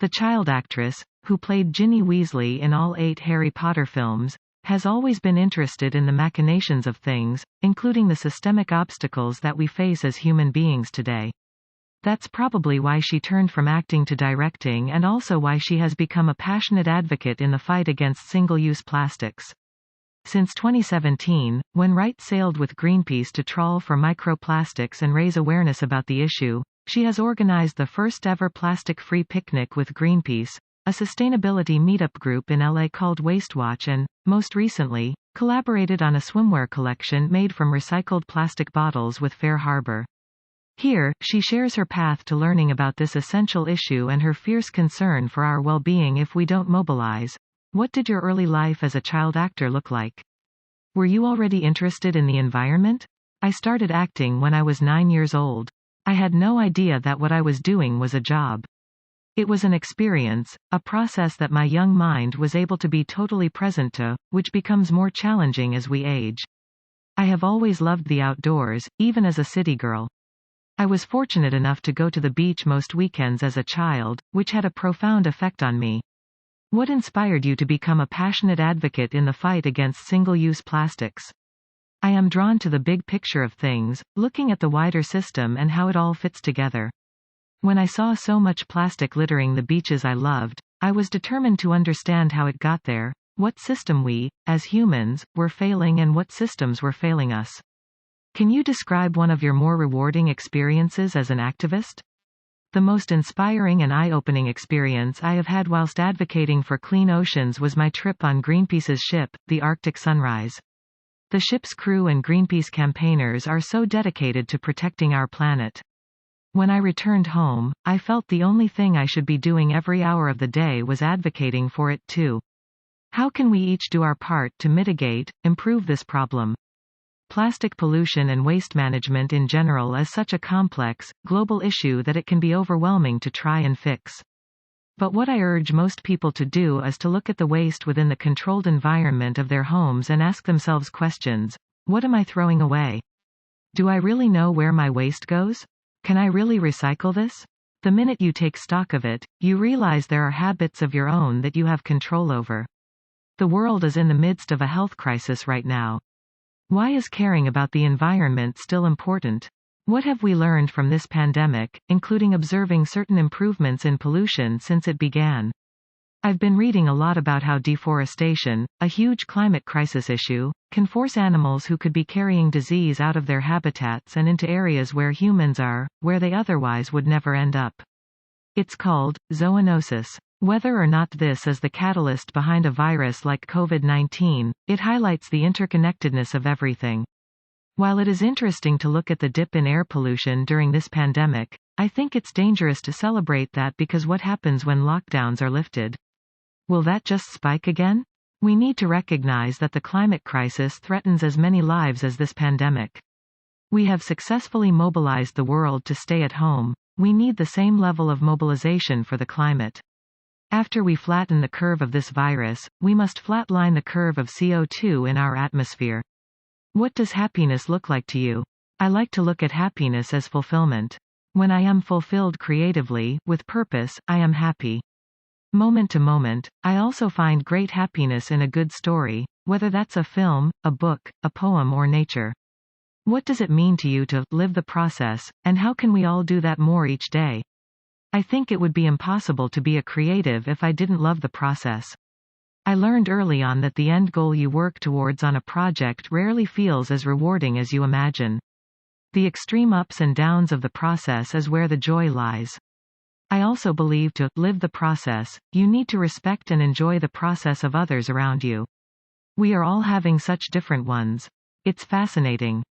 The child actress, who played Ginny Weasley in all 8 Harry Potter films, has always been interested in the machinations of things, including the systemic obstacles that we face as human beings today. That's probably why she turned from acting to directing, and also why she has become a passionate advocate in the fight against single-use plastics. Since 2017, when Wright sailed with Greenpeace to trawl for microplastics and raise awareness about the issue, she has organized the first-ever plastic-free picnic with Greenpeace, a sustainability meetup group in LA called WasteWatch, and, most recently, collaborated on a swimwear collection made from recycled plastic bottles with Fair Harbor. Here, she shares her path to learning about this essential issue and her fierce concern for our well-being if we don't mobilize. What did your early life as a child actor look like? Were you already interested in the environment? I started acting when I was 9 years old. I had no idea that what I was doing was a job. It was an experience, a process that my young mind was able to be totally present to, which becomes more challenging as we age. I have always loved the outdoors, even as a city girl. I was fortunate enough to go to the beach most weekends as a child, which had a profound effect on me. What inspired you to become a passionate advocate in the fight against single-use plastics? I am drawn to the big picture of things, looking at the wider system and how it all fits together. When I saw so much plastic littering the beaches I loved, I was determined to understand how it got there, what system we, as humans, were failing and what systems were failing us. Can you describe one of your more rewarding experiences as an activist? The most inspiring and eye-opening experience I have had whilst advocating for clean oceans was my trip on Greenpeace's ship, the Arctic Sunrise. The ship's crew and Greenpeace campaigners are so dedicated to protecting our planet. When I returned home, I felt the only thing I should be doing every hour of the day was advocating for it too. How can we each do our part to mitigate, improve this problem? Plastic pollution and waste management in general is such a complex, global issue that it can be overwhelming to try and fix. But what I urge most people to do is to look at the waste within the controlled environment of their homes and ask themselves questions. What am I throwing away? Do I really know where my waste goes? Can I really recycle this? The minute you take stock of it, you realize there are habits of your own that you have control over. The world is in the midst of a health crisis right now. Why is caring about the environment still important? What have we learned from this pandemic, including observing certain improvements in pollution since it began? I've been reading a lot about how deforestation, a huge climate crisis issue, can force animals who could be carrying disease out of their habitats and into areas where humans are, where they otherwise would never end up. It's called zoonosis. Whether or not this is the catalyst behind a virus like COVID-19, it highlights the interconnectedness of everything. While it is interesting to look at the dip in air pollution during this pandemic, I think it's dangerous to celebrate that because what happens when lockdowns are lifted? Will that just spike again? We need to recognize that the climate crisis threatens as many lives as this pandemic. We have successfully mobilized the world to stay at home. We need the same level of mobilization for the climate. After we flatten the curve of this virus, we must flatline the curve of CO2 in our atmosphere. What does happiness look like to you? I like to look at happiness as fulfillment. When I am fulfilled creatively, with purpose, I am happy. Moment to moment, I also find great happiness in a good story, whether that's a film, a book, a poem or nature. What does it mean to you to live the process, and how can we all do that more each day? I think it would be impossible to be a creative if I didn't love the process. I learned early on that the end goal you work towards on a project rarely feels as rewarding as you imagine. The extreme ups and downs of the process is where the joy lies. I also believe to live the process, you need to respect and enjoy the process of others around you. We are all having such different ones. It's fascinating.